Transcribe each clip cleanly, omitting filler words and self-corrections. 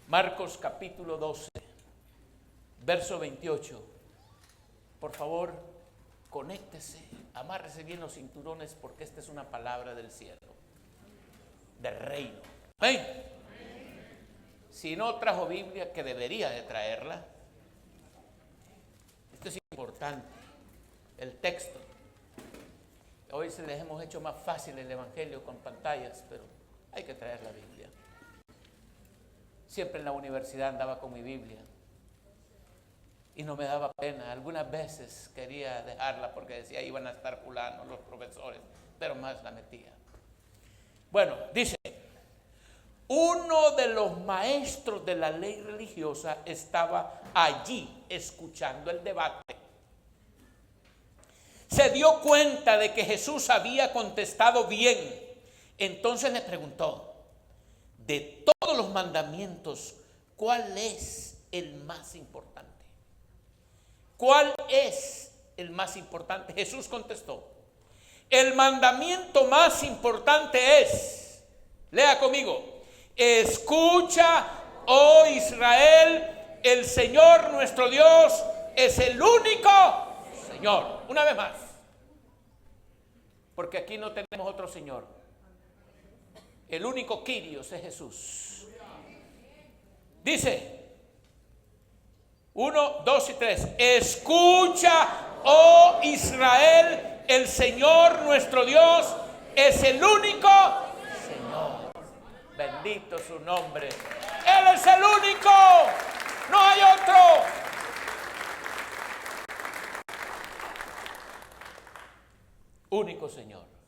Marcos capítulo 12, verso 28. Por favor, conéctese, amárrese bien los cinturones porque esta es una palabra del cielo, del reino. ¿Amén? Si no trajo Biblia, que debería de traerla. Esto es importante, el texto. Hoy se les hemos hecho más fácil el evangelio con pantallas, pero hay que traer la Biblia. Siempre en la universidad andaba con mi Biblia y no me daba pena. Algunas veces quería dejarla porque decía iban a estar fulano los profesores, pero más la metía. Bueno, dice, uno de los maestros de la ley religiosa estaba allí escuchando el debate. Se dio cuenta de que Jesús había contestado bien. Entonces le preguntó, de todos los mandamientos, ¿cuál es el más importante? ¿Cuál es el más importante? Jesús contestó, el mandamiento más importante es, lea conmigo, escucha, oh Israel, el Señor nuestro Dios es el único Señor. Una vez más, porque aquí no tenemos otro Señor. El único Kyrios es Jesús. Dice, 1, 2 y 3. Escucha, oh Israel, el Señor nuestro Dios es el único Señor. Bendito su nombre. Él es el único. No hay otro. Único Señor.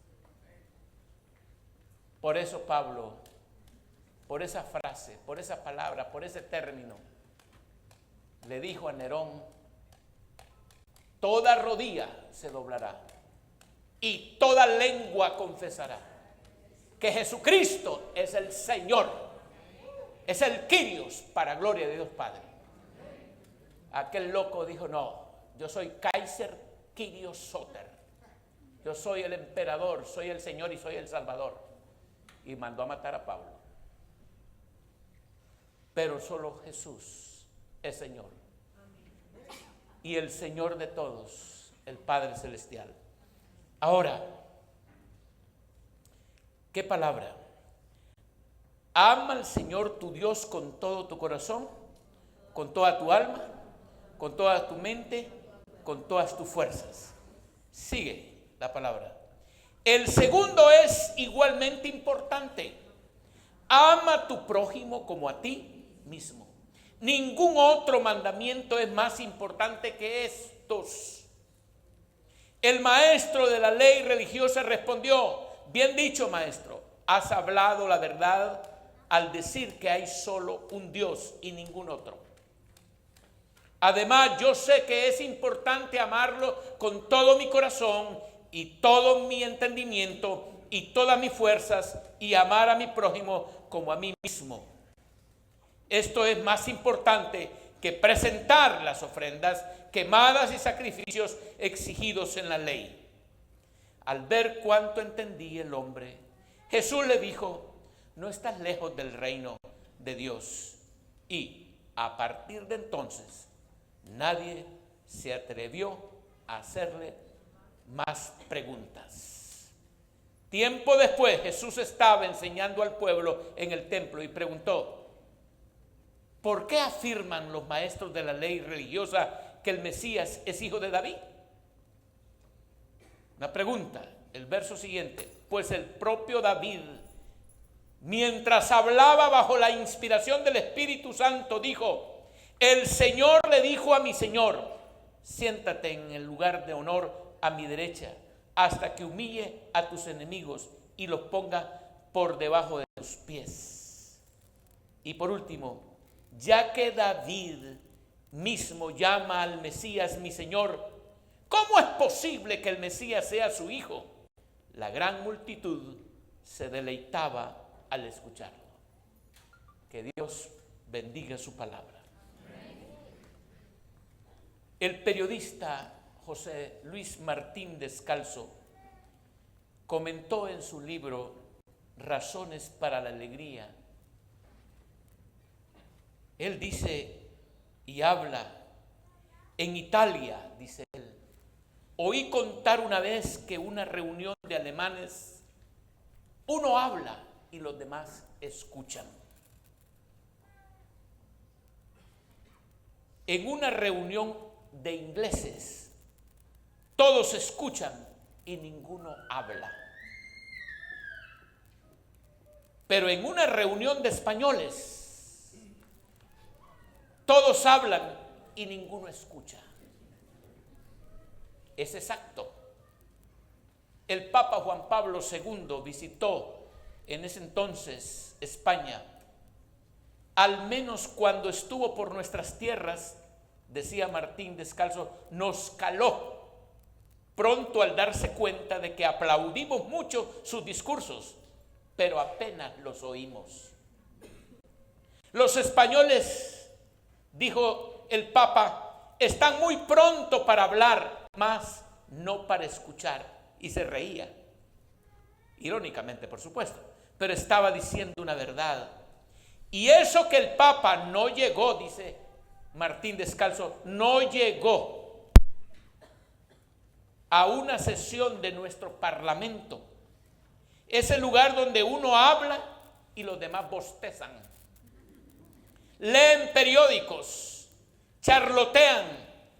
Por eso Pablo, por esa frase, por esa palabra, por ese término, le dijo a Nerón, toda rodilla se doblará y toda lengua confesará que Jesucristo es el Señor, es el Kyrios para gloria de Dios Padre. Aquel loco dijo, no, yo soy Kaiser Kyrios Soter, yo soy el emperador, soy el Señor y soy el Salvador. Y mandó a matar a Pablo. Pero solo Jesús es Señor. Y el Señor de todos, el Padre Celestial. Ahora, ¿qué palabra? Ama al Señor tu Dios con todo tu corazón, con toda tu alma, con toda tu mente, con todas tus fuerzas. Sigue la palabra. El segundo es igualmente importante. Ama a tu prójimo como a ti mismo. Ningún otro mandamiento es más importante que estos. El maestro de la ley religiosa respondió, bien dicho, maestro, has hablado la verdad al decir que hay solo un Dios y ningún otro. Además, yo sé que es importante amarlo con todo mi corazón y todo mi entendimiento y todas mis fuerzas y amar a mi prójimo como a mí mismo. Esto es más importante que presentar las ofrendas quemadas y sacrificios exigidos en la ley. Al ver cuánto entendía el hombre, Jesús le dijo, no estás lejos del reino de Dios. Y a partir de entonces, nadie se atrevió a hacerle más preguntas. Tiempo después, Jesús estaba enseñando al pueblo en el templo y preguntó, ¿por qué afirman los maestros de la ley religiosa que el Mesías es hijo de David? Una pregunta, el verso siguiente, pues el propio David, mientras hablaba bajo la inspiración del Espíritu Santo, dijo, el Señor le dijo a mi Señor, siéntate en el lugar de honor a mi derecha, hasta que humille a tus enemigos y los ponga por debajo de tus pies. Y por último, ya que David mismo llama al Mesías mi Señor, ¿cómo es posible que el Mesías sea su hijo? La gran multitud se deleitaba al escucharlo. Que Dios bendiga su palabra. El periodista José Luis Martín Descalzo comentó en su libro Razones para la Alegría Él dice y habla. En Italia, dice él, oí contar una vez que una reunión de alemanes, uno habla y los demás escuchan. En una reunión de ingleses, todos escuchan y ninguno habla. Pero en una reunión de españoles, todos hablan y ninguno escucha. Es exacto. El Papa Juan Pablo II visitó en ese entonces España. Al menos cuando estuvo por nuestras tierras, decía Martín Descalzo, nos caló pronto al darse cuenta de que aplaudimos mucho sus discursos, pero apenas los oímos. Los españoles, dijo el Papa, están muy pronto para hablar, mas no para escuchar. Y se reía, irónicamente por supuesto, pero estaba diciendo una verdad. Y eso que el Papa no llegó, dice Martín Descalzo, no llegó a una sesión de nuestro Parlamento. Es el lugar donde uno habla y los demás bostezan. Leen periódicos, charlotean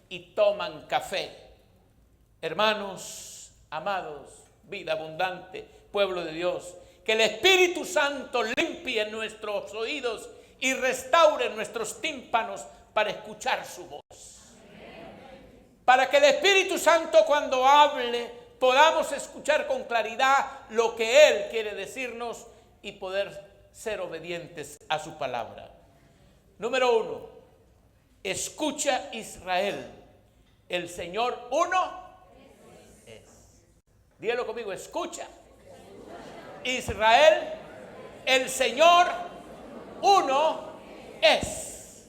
y toman café. Hermanos, amados, vida abundante, pueblo de Dios, que el Espíritu Santo limpie nuestros oídos y restaure nuestros tímpanos para escuchar su voz. Para que el Espíritu Santo cuando hable podamos escuchar con claridad lo que Él quiere decirnos y poder ser obedientes a su palabra. Número 1, escucha Israel, el Señor uno es. Dígalo conmigo, escucha. Israel, el Señor uno es.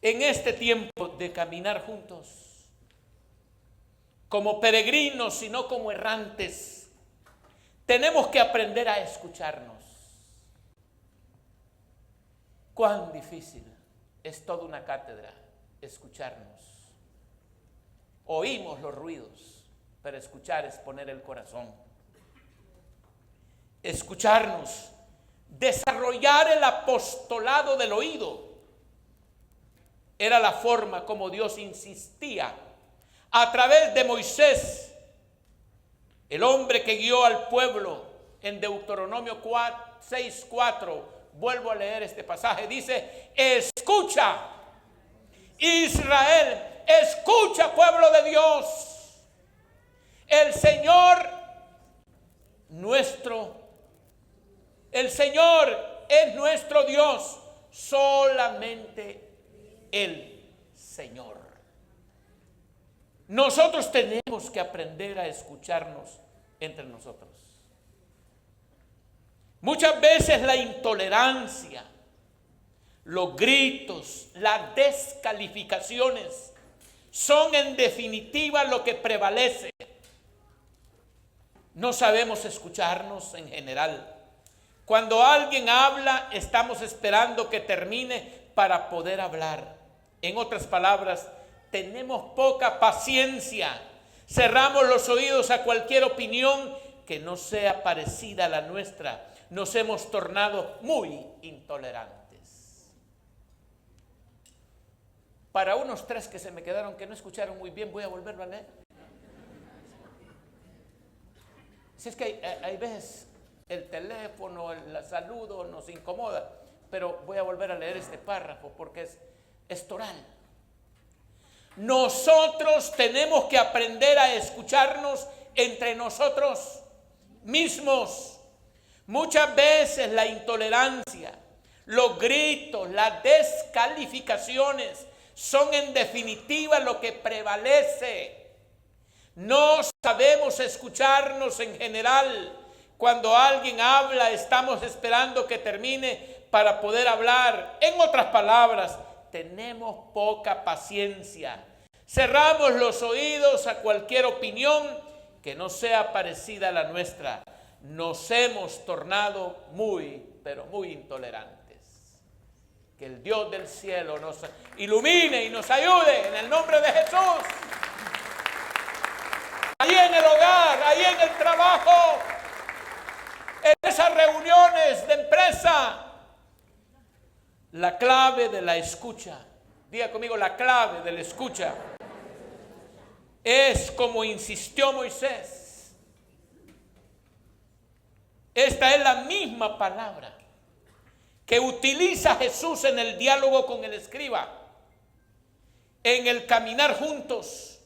En este tiempo de caminar juntos, como peregrinos y no como errantes, tenemos que aprender a escucharnos. Cuán difícil es toda una cátedra escucharnos. Oímos los ruidos, pero escuchar es poner el corazón. Escucharnos, desarrollar el apostolado del oído, era la forma como Dios insistía a través de Moisés, el hombre que guió al pueblo en Deuteronomio 6:4. Vuelvo a leer este pasaje. Dice, escucha, Israel, escucha, pueblo de Dios. El Señor es nuestro Dios, solamente el Señor. Nosotros tenemos que aprender a escucharnos entre nosotros. Muchas veces la intolerancia, los gritos, las descalificaciones son en definitiva lo que prevalece. No sabemos escucharnos en general. Cuando alguien habla, estamos esperando que termine para poder hablar. En otras palabras, tenemos poca paciencia. Cerramos los oídos a cualquier opinión que no sea parecida a la nuestra. Nos hemos tornado muy intolerantes. Para unos 3 que se me quedaron que no escucharon muy bien, voy a volverlo a leer. Si es que hay veces el teléfono, el saludo nos incomoda, pero voy a volver a leer este párrafo porque es toral. Nosotros tenemos que aprender a escucharnos entre nosotros mismos. Muchas veces la intolerancia, los gritos, las descalificaciones son en definitiva lo que prevalece. No sabemos escucharnos en general. Cuando alguien habla, estamos esperando que termine para poder hablar. En otras palabras, tenemos poca paciencia. Cerramos los oídos a cualquier opinión que no sea parecida a la nuestra. Nos hemos tornado muy, pero muy intolerantes. Que el Dios del cielo nos ilumine y nos ayude en el nombre de Jesús. Ahí en el hogar, ahí en el trabajo, en esas reuniones de empresa. La clave de la escucha, diga conmigo, la clave de la escucha es como insistió Moisés. Esta es la misma palabra que utiliza Jesús en el diálogo con el escriba, en el caminar juntos,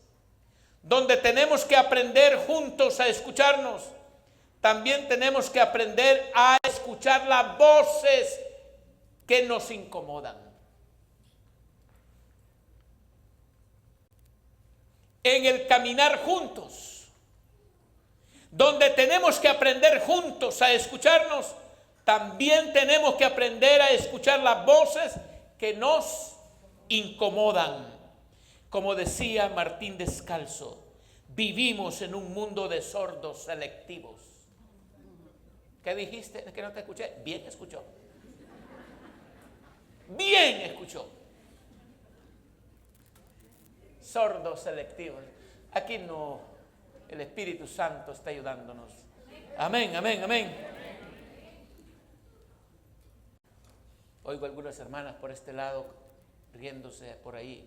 donde tenemos que aprender juntos a escucharnos. También tenemos que aprender a escuchar las voces que nos incomodan. En el caminar juntos, donde tenemos que aprender juntos a escucharnos, también tenemos que aprender a escuchar las voces que nos incomodan. Como decía Martín Descalzo, vivimos en un mundo de sordos selectivos. ¿Qué dijiste? Es que no te escuché. Bien escuchó. Bien escuchó. Sordos selectivos. Aquí no, el Espíritu Santo está ayudándonos. Amén, amén, amén. Oigo algunas hermanas por este lado riéndose por ahí.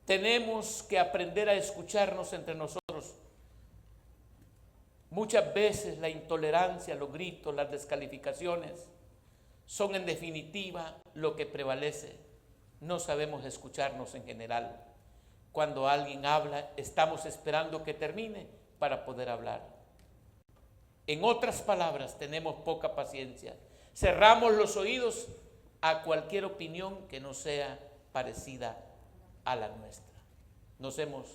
Tenemos que aprender a escucharnos entre nosotros. Muchas veces la intolerancia, los gritos, las descalificaciones son en definitiva lo que prevalece. No sabemos escucharnos en general. Cuando alguien habla, estamos esperando que termine para poder hablar. En otras palabras, tenemos poca paciencia. Cerramos los oídos a cualquier opinión que no sea parecida a la nuestra. Nos hemos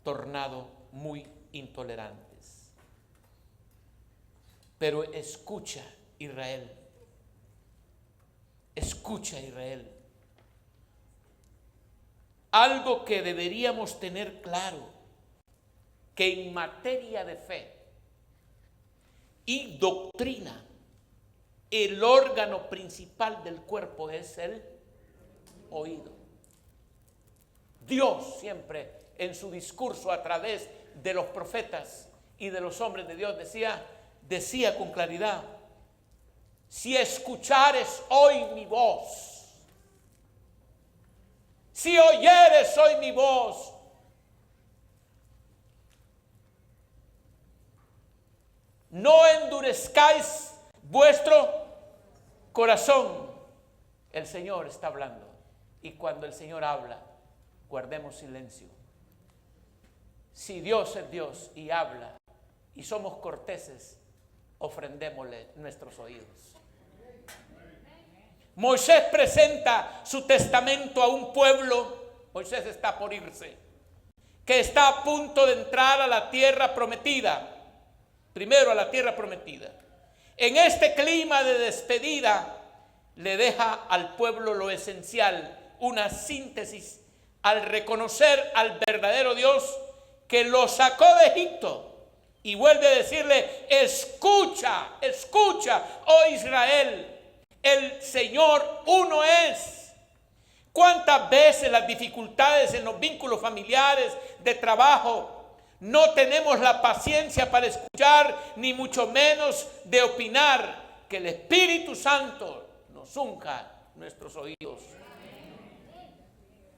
tornado muy intolerantes. Pero escucha, Israel. Escucha, Israel. Algo que deberíamos tener claro, que en materia de fe y doctrina, el órgano principal del cuerpo es el oído. Dios siempre en su discurso a través de los profetas y de los hombres de Dios decía con claridad: si escuchares hoy mi voz, si oyeres hoy mi voz, no endurezcáis vuestro corazón. El Señor está hablando, y cuando el Señor habla, guardemos silencio. Si Dios es Dios y habla y somos corteses, ofrendémosle nuestros oídos. Moisés presenta su testamento a un pueblo. Moisés está por irse, que está a punto de entrar a la tierra prometida. Primero a la tierra prometida. En este clima de despedida le deja al pueblo lo esencial, una síntesis al reconocer al verdadero Dios que lo sacó de Egipto, y vuelve a decirle: escucha, escucha, oh Israel, el Señor uno es. ¿Cuántas veces las dificultades en los vínculos familiares, de trabajo, no tenemos la paciencia para escuchar, ni mucho menos de opinar? Que el Espíritu Santo nos unja nuestros oídos,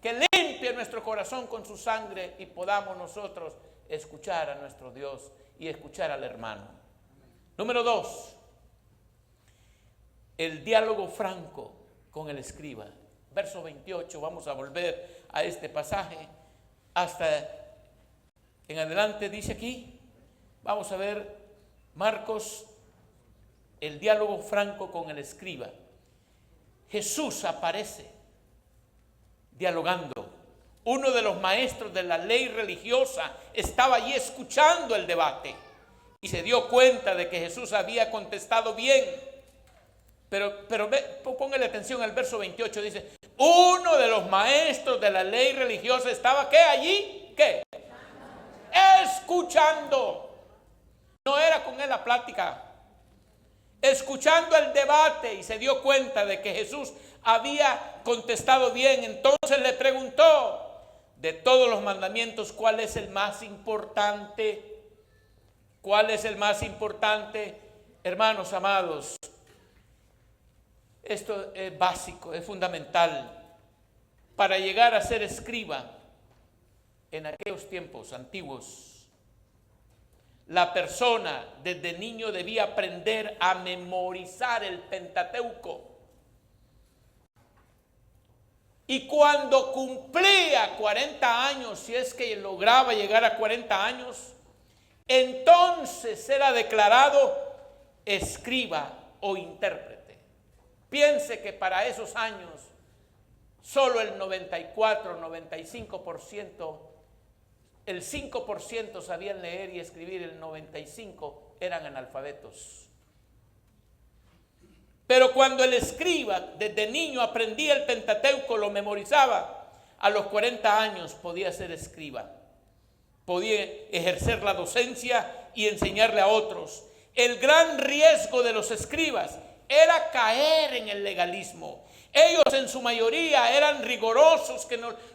que limpie nuestro corazón con su sangre y podamos nosotros escuchar a nuestro Dios y escuchar al hermano. Número 2, el diálogo franco con el escriba. Verso 28, vamos a volver a este pasaje. Hasta en adelante dice aquí, vamos a ver Marcos, el diálogo franco con el escriba. Jesús aparece dialogando. Uno de los maestros de la ley religiosa estaba allí escuchando el debate y se dio cuenta de que Jesús había contestado bien. Pero póngale atención al verso 28, dice: uno de los maestros de la ley religiosa estaba, ¿qué? Allí, ¿qué? Escuchando. No era con él la plática. Escuchando el debate y se dio cuenta de que Jesús había contestado bien, entonces le preguntó: de todos los mandamientos, ¿cuál es el más importante? ¿Cuál es el más importante? Hermanos amados, esto es básico, es fundamental. Para llegar a ser escriba en aquellos tiempos antiguos, la persona desde niño debía aprender a memorizar el Pentateuco. Y cuando cumplía 40 años, si es que lograba llegar a 40 años, entonces era declarado escriba o intérprete. Piense que para esos años solo el 94, 95%, el 5% sabían leer y escribir, el 95% eran analfabetos. Pero cuando el escriba desde niño aprendía el Pentateuco, lo memorizaba, a los 40 años podía ser escriba. Podía ejercer la docencia y enseñarle a otros. El gran riesgo de los escribas era caer en el legalismo. Ellos en su mayoría eran rigorosos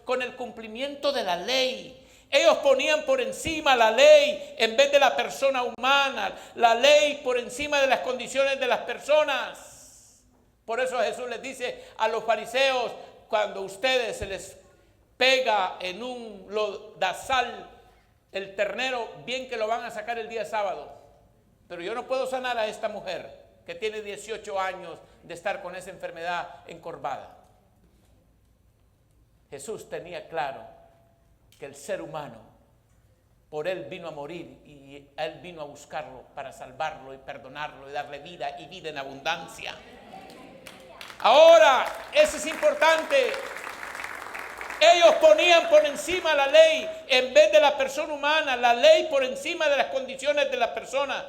con el cumplimiento de la ley. Ellos ponían por encima la ley en vez de la persona humana, la ley por encima de las condiciones de las personas. Por eso Jesús les dice a los fariseos: cuando a ustedes se les pega en un lodazal el ternero, bien que lo van a sacar el día sábado, pero yo no puedo sanar a esta mujer que tiene 18 años de estar con esa enfermedad encorvada. Jesús tenía claro que el ser humano, por él vino a morir y él vino a buscarlo para salvarlo y perdonarlo y darle vida y vida en abundancia. Ahora, eso es importante. Ellos ponían por encima la ley en vez de la persona humana, la ley por encima de las condiciones de la persona.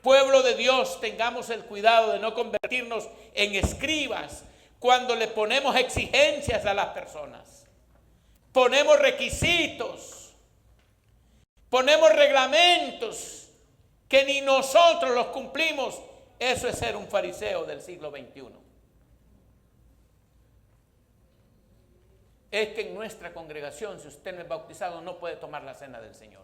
Pueblo de Dios, tengamos el cuidado de no convertirnos en escribas cuando le ponemos exigencias a las personas. Ponemos requisitos, ponemos reglamentos que ni nosotros los cumplimos. Eso es ser un fariseo del siglo XXI. Es que en nuestra congregación, si usted no es bautizado, no puede tomar la cena del Señor.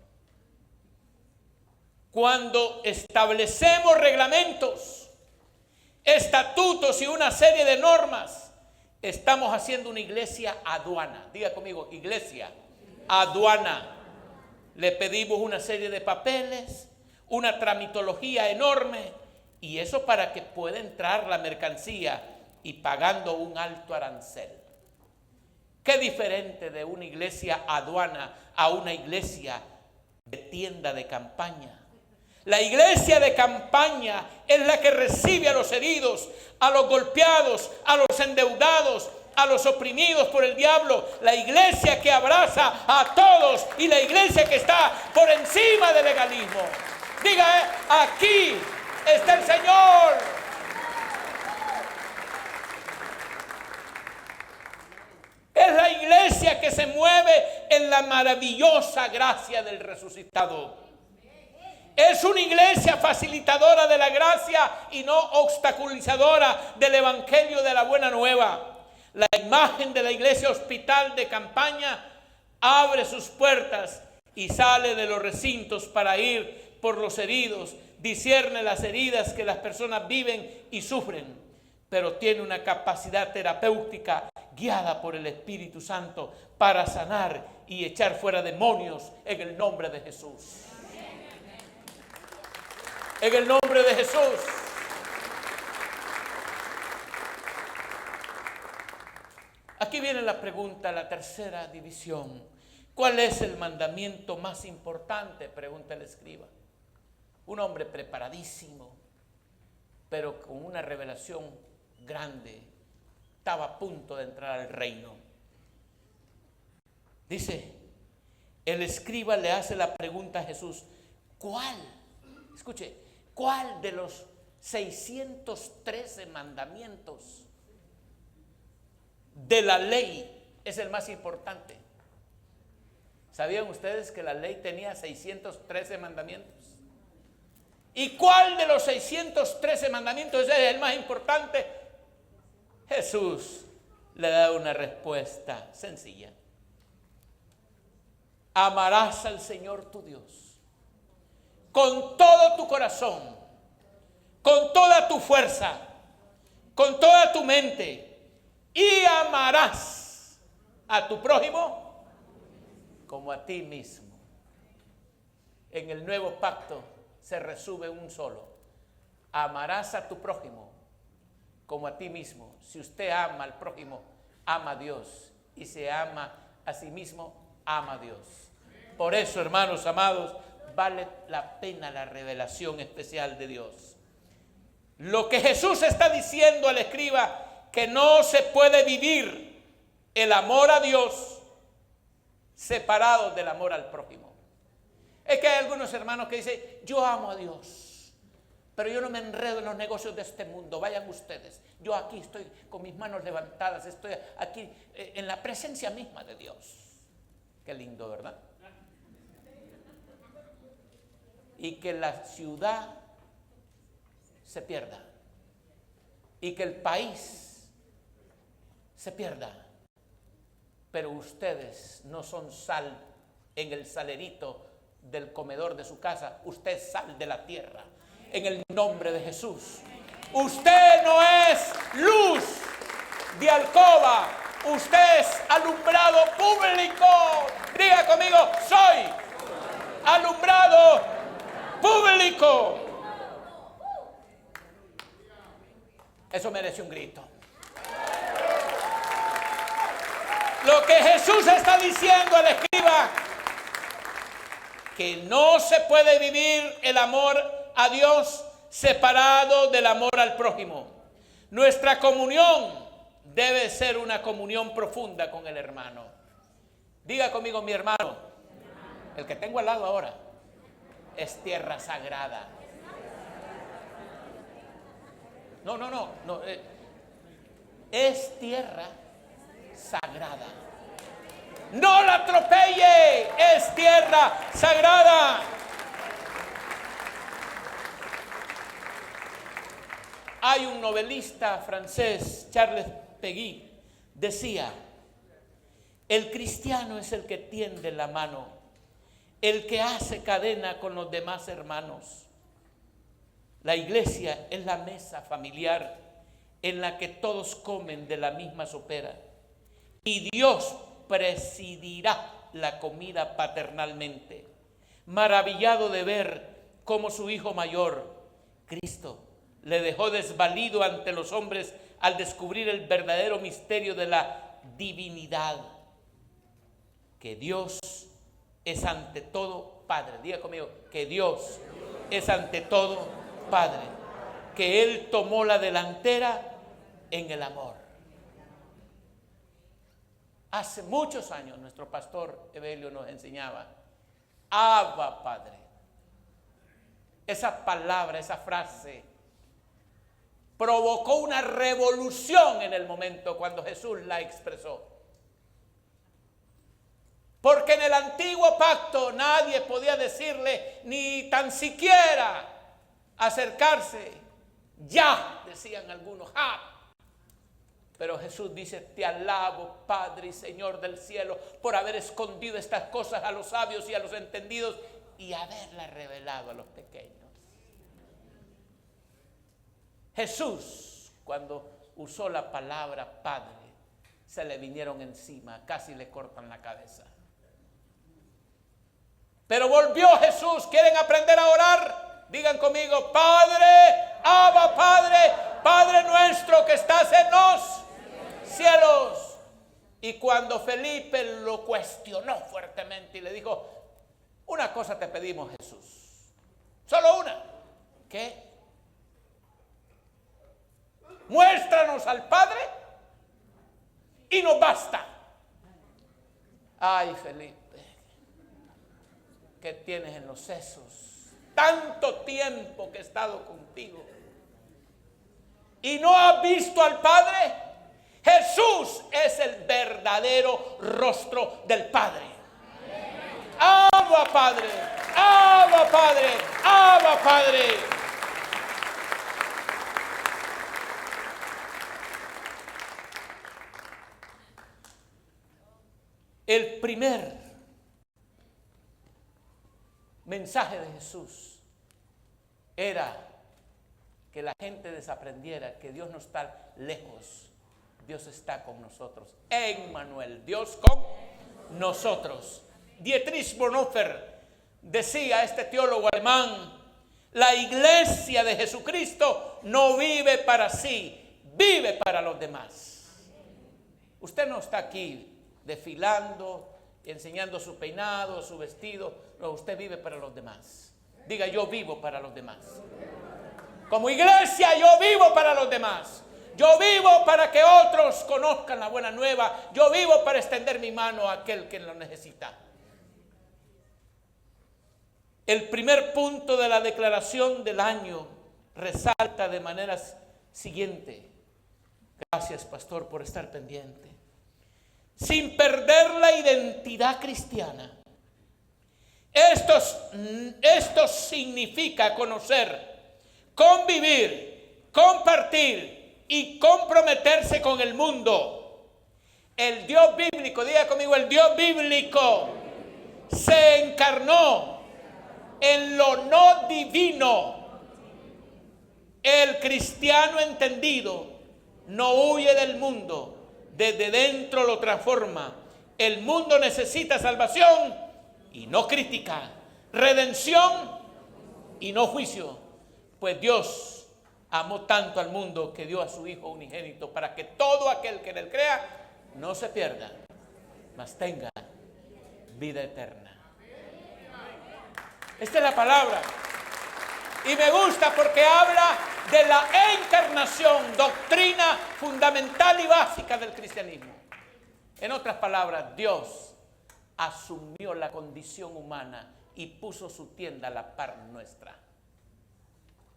Cuando establecemos reglamentos, estatutos y una serie de normas, estamos haciendo una iglesia aduana. Diga conmigo, iglesia aduana. Le pedimos una serie de papeles, una tramitología enorme, y eso para que pueda entrar la mercancía y pagando un alto arancel. Qué diferente de una iglesia aduana a una iglesia de tienda de campaña. La iglesia de campaña es la que recibe a los heridos, a los golpeados, a los endeudados, a los oprimidos por el diablo. La iglesia que abraza a todos y la iglesia que está por encima del legalismo. Diga, aquí está el Señor. Es la iglesia que se mueve en la maravillosa gracia del resucitado. Es una iglesia facilitadora de la gracia y no obstaculizadora del evangelio de la buena nueva. La imagen de la iglesia hospital de campaña abre sus puertas y sale de los recintos para ir por los heridos, discierne las heridas que las personas viven y sufren, pero tiene una capacidad terapéutica guiada por el Espíritu Santo para sanar y echar fuera demonios en el nombre de Jesús. En el nombre de Jesús. Aquí viene la pregunta, la tercera división. ¿Cuál es el mandamiento más importante? Pregunta el escriba. Un hombre preparadísimo, pero con una revelación grande. Estaba a punto de entrar al reino. Dice, el escriba le hace la pregunta a Jesús: ¿cuál? Escuche, ¿cuál de los 613 mandamientos de la ley es el más importante? ¿Sabían ustedes que la ley tenía 613 mandamientos? ¿Y cuál de los 613 mandamientos es el más importante? Jesús le da una respuesta sencilla. Amarás al Señor tu Dios con todo tu corazón, con toda tu fuerza, con toda tu mente, y amarás a tu prójimo como a ti mismo. En el nuevo pacto se resume un solo: amarás a tu prójimo como a ti mismo. Si usted ama al prójimo, ama a Dios, y se ama a sí mismo, ama a Dios. Por eso, hermanos amados, vale la pena la revelación especial de Dios. Lo que Jesús está diciendo al escriba, que no se puede vivir el amor a Dios separado del amor al prójimo. Es que hay algunos hermanos que dicen: yo amo a Dios, pero yo no me enredo en los negocios de este mundo, vayan ustedes. Yo aquí estoy con mis manos levantadas, estoy aquí en la presencia misma de Dios. Qué lindo, ¿verdad? Y que la ciudad se pierda, y que el país se pierda, pero ustedes no son sal en el salerito del comedor de su casa. Usted es sal de la tierra, en el nombre de Jesús. Usted no es luz de alcoba, usted es alumbrado público. Diga conmigo: soy alumbrado público. Eso merece un grito. Lo que Jesús está diciendo al escriba, que no se puede vivir el amor a Dios separado del amor al prójimo. Nuestra comunión debe ser una comunión profunda con el hermano. Diga conmigo: mi hermano, el que tengo al lado ahora, es tierra sagrada. No. Es tierra sagrada. No la atropelle, es tierra sagrada. Hay un novelista francés, Charles Péguy, decía: el cristiano es el que tiende la mano, el que hace cadena con los demás hermanos. La iglesia es la mesa familiar en la que todos comen de la misma sopera, y Dios presidirá la comida paternalmente, maravillado de ver cómo su hijo mayor, Cristo, le dejó desvalido ante los hombres al descubrir el verdadero misterio de la divinidad, que Dios es ante todo Padre. Diga conmigo: que Dios es ante todo Padre, que Él tomó la delantera en el amor. Hace muchos años nuestro pastor Evelio nos enseñaba: Abba Padre. Esa palabra, esa frase provocó una revolución en el momento cuando Jesús la expresó. Porque en el antiguo pacto nadie podía decirle, ni tan siquiera acercarse. Ya, decían algunos, Pero Jesús dice: te alabo, Padre y Señor del cielo, por haber escondido estas cosas a los sabios y a los entendidos y haberlas revelado a los pequeños. Jesús, cuando usó la palabra Padre, se le vinieron encima, casi le cortan la cabeza. Pero volvió Jesús. ¿Quieren aprender a orar? Digan conmigo: Padre, Abba Padre, Padre nuestro que estás en los cielos. Y cuando Felipe lo cuestionó fuertemente y le dijo: una cosa te pedimos, Jesús, solo una. ¿Qué? Muéstranos al Padre y nos basta. Ay, Felipe, ¿qué tienes en los sesos? Tanto tiempo que he estado contigo y no has visto al Padre. Jesús es el verdadero rostro del Padre. Abba Padre, Abba Padre, Abba Padre. El primer mensaje de Jesús era que la gente desaprendiera que Dios no está lejos, Dios está con nosotros. Emmanuel, Dios con nosotros. Dietrich Bonhoeffer decía, este teólogo alemán, la iglesia de Jesucristo no vive para sí, vive para los demás. Usted no está aquí desfilando, enseñando su peinado, su vestido. No, usted vive para los demás. Diga, yo vivo para los demás. Como iglesia, yo vivo para los demás. Yo vivo para que otros conozcan la buena nueva. Yo vivo para extender mi mano a aquel que lo necesita. El primer punto de la declaración del año resalta de manera siguiente. Gracias, pastor, por estar pendiente. Sin perder la identidad cristiana. Esto significa conocer, convivir, compartir y comprometerse con el mundo. El Dios bíblico, diga conmigo, el Dios bíblico se encarnó en lo no divino. El cristiano entendido no huye del mundo. Desde dentro lo transforma. El mundo necesita salvación y no crítica, redención y no juicio. Pues Dios amó tanto al mundo que dio a su Hijo unigénito para que todo aquel que en él crea no se pierda, mas tenga vida eterna. Esta es la palabra. Y me gusta porque habla de la encarnación, doctrina fundamental y básica del cristianismo. En otras palabras, Dios asumió la condición humana y puso su tienda a la par nuestra.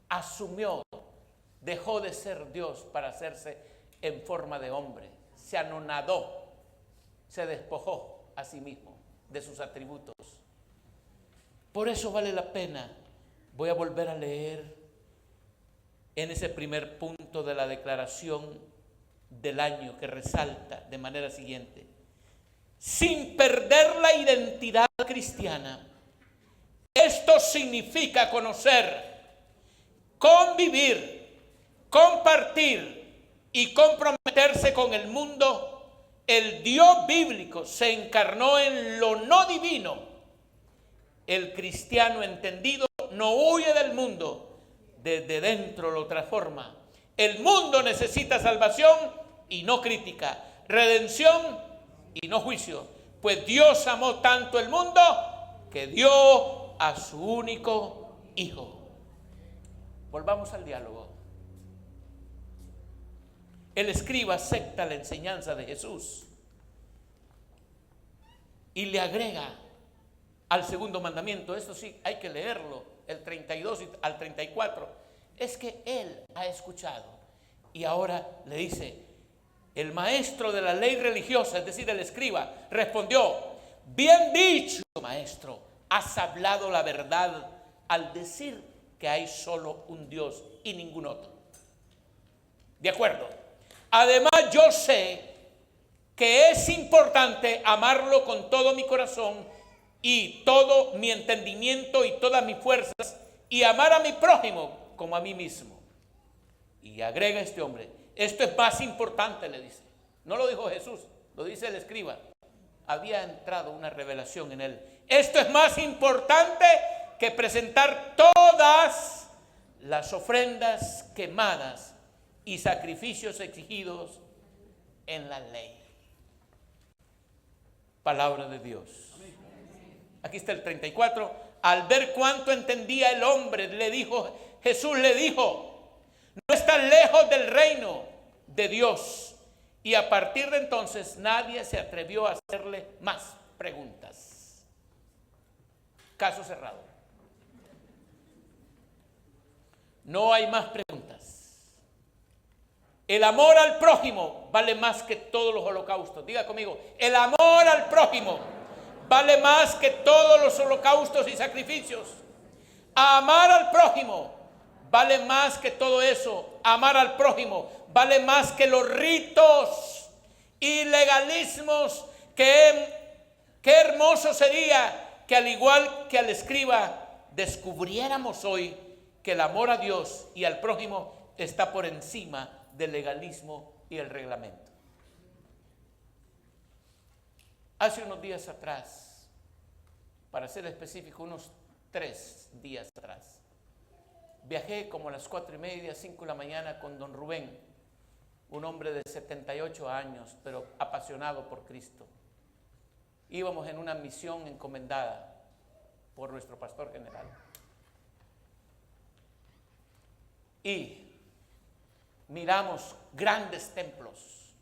Asumió, dejó de ser Dios para hacerse en forma de hombre. Se anonadó, se despojó a sí mismo de sus atributos. Por eso vale la pena. Voy a volver a leer en ese primer punto de la declaración del año que resalta de manera siguiente. Sin perder la identidad cristiana. Esto significa conocer, convivir, compartir y comprometerse con el mundo. El Dios bíblico se encarnó en lo no divino. El cristiano entendido no huye del mundo, desde dentro lo transforma. El mundo necesita salvación y no crítica, redención y no juicio. Pues Dios amó tanto el mundo que dio a su único Hijo. Volvamos al diálogo. El escriba acepta la enseñanza de Jesús y le agrega al segundo mandamiento. Esto sí, hay que leerlo, el 32 al 34. Es que él ha escuchado y ahora le dice, el maestro de la ley religiosa, es decir, el escriba, respondió, bien dicho, maestro, has hablado la verdad al decir que hay solo un Dios y ningún otro. De acuerdo. Además, yo sé que es importante amarlo con todo mi corazón y todo mi entendimiento y todas mis fuerzas, y amar a mi prójimo como a mí mismo. Y agrega este hombre, esto es más importante, le dice. No lo dijo Jesús, lo dice el escriba. Había entrado una revelación en él. Esto es más importante que presentar todas las ofrendas quemadas y sacrificios exigidos en la ley. Palabra de Dios. Aquí está el 34. Al ver cuánto entendía el hombre, Jesús le dijo, no estás lejos del reino de Dios. Y a partir de entonces nadie se atrevió a hacerle más preguntas. Caso cerrado. No hay más preguntas. El amor al prójimo vale más que todos los holocaustos. Diga conmigo, el amor al prójimo vale más que todos los holocaustos y sacrificios. Amar al prójimo vale más que todo eso. Amar al prójimo vale más que los ritos y legalismos. Qué hermoso sería que, al igual que al escriba, descubriéramos hoy que el amor a Dios y al prójimo está por encima del legalismo y el reglamento. Hace unos días atrás, para ser específico, unos 3 días atrás, viajé como a las 4:30, 5 de la mañana con don Rubén, un hombre de 78 años, pero apasionado por Cristo. Íbamos en una misión encomendada por nuestro pastor general. Y miramos grandes templos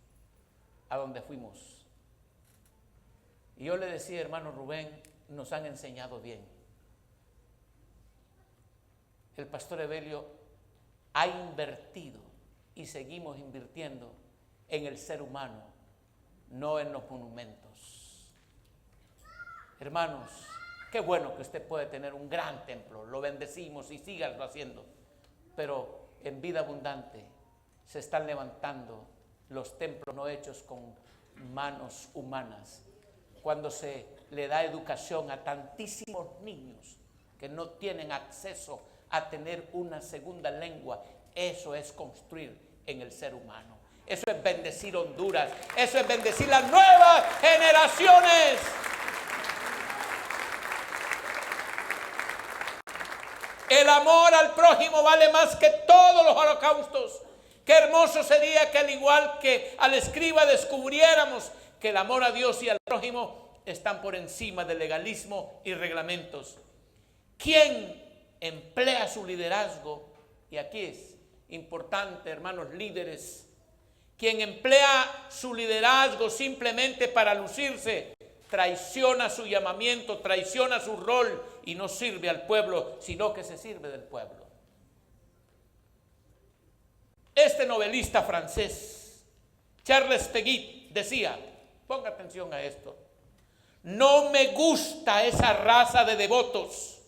a donde fuimos. Y yo le decía, hermano Rubén, nos han enseñado bien. El pastor Evelio ha invertido y seguimos invirtiendo en el ser humano, no en los monumentos. Hermanos, qué bueno que usted puede tener un gran templo, lo bendecimos y síganlo haciendo, pero en Vida Abundante se están levantando los templos no hechos con manos humanas, cuando se le da educación a tantísimos niños que no tienen acceso a tener una segunda lengua. Eso es construir en el ser humano. Eso es bendecir Honduras. Eso es bendecir las nuevas generaciones. El amor al prójimo vale más que todos los holocaustos. Qué hermoso sería que, al igual que al escriba, descubriéramos que el amor a Dios y al prójimo están por encima del legalismo y reglamentos. ¿Quién emplea su liderazgo? Y aquí es importante, hermanos líderes, quien emplea su liderazgo simplemente para lucirse, traiciona su llamamiento, traiciona su rol y no sirve al pueblo, sino que se sirve del pueblo. Este novelista francés, Charles Peguy, decía, ponga atención a esto: no me gusta esa raza de devotos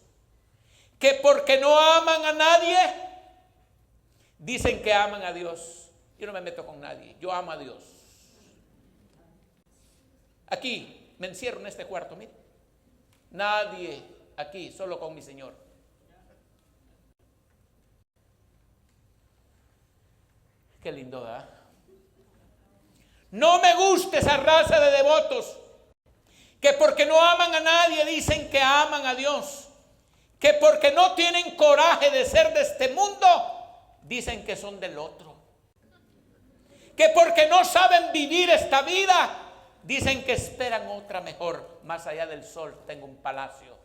que, porque no aman a nadie, dicen que aman a Dios. Yo no me meto con nadie, yo amo a Dios. Aquí me encierro en este cuarto, mire, nadie aquí, solo con mi Señor. Qué lindo, ¿verdad? No me gusta esa raza de devotos que, porque no aman a nadie, dicen que aman a Dios. Que porque no tienen coraje de ser de este mundo, dicen que son del otro. Que porque no saben vivir esta vida, dicen que esperan otra mejor. Más allá del sol tengo un palacio.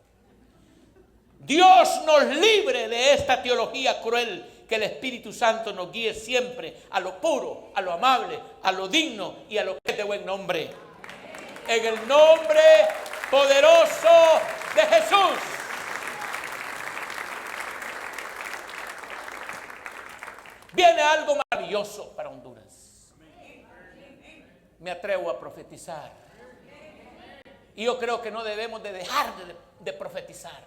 Dios nos libre de esta teología cruel. Que el Espíritu Santo nos guíe siempre a lo puro, a lo amable, a lo digno y a lo que es de buen nombre. En el nombre poderoso de Jesús. Viene algo maravilloso para Honduras. Me atrevo a profetizar. Y yo creo que no debemos de dejar de profetizar.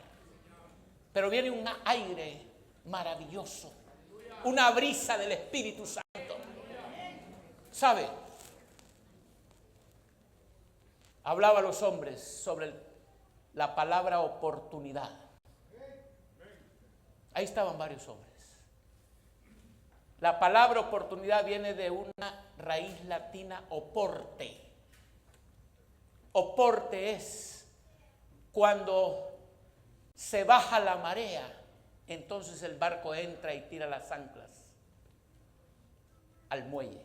Pero viene un aire maravilloso. Una brisa del Espíritu Santo. ¿Sabe? Hablaba a los hombres sobre la palabra oportunidad. Ahí estaban varios hombres. La palabra oportunidad viene de una raíz latina, oporte. Oporte es cuando se baja la marea, entonces el barco entra y tira las anclas al muelle.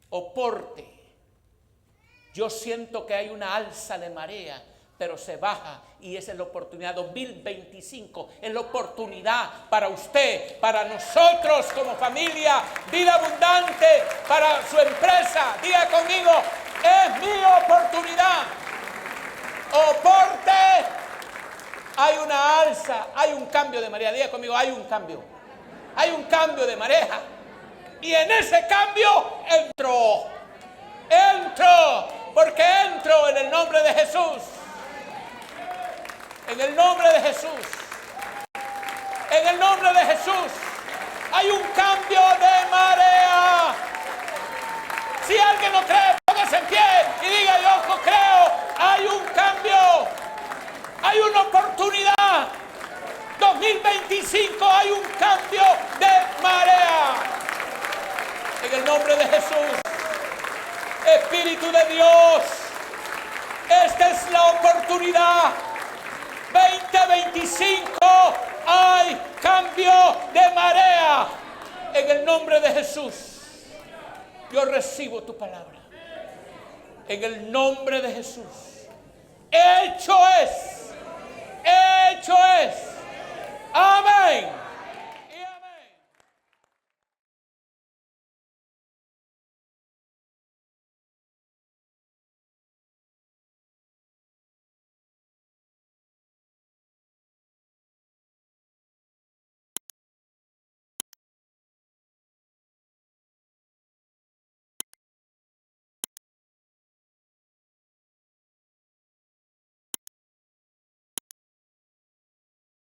Oporte. Yo siento que hay una alza de marea, pero se baja y esa es la oportunidad. 2025 es la oportunidad para usted, para nosotros como familia, Vida Abundante, para su empresa. Diga conmigo, es mi oportunidad. Oporte. Hay una alza, hay un cambio de marea. Diga conmigo, hay un cambio. Hay un cambio de marea. Y en ese cambio entro, porque entro en el nombre de Jesús. En el nombre de Jesús. En el nombre de Jesús. Hay un cambio de marea. Si alguien no cree, póngase en pie y diga: yo creo. Hay un cambio. Hay una oportunidad. 2025 hay un cambio de marea. En el nombre de Jesús. Espíritu de Dios. Esta es la oportunidad. 2025 hay cambio de marea. En el nombre de Jesús. Yo recibo tu palabra. En el nombre de Jesús. Hecho es. Hecho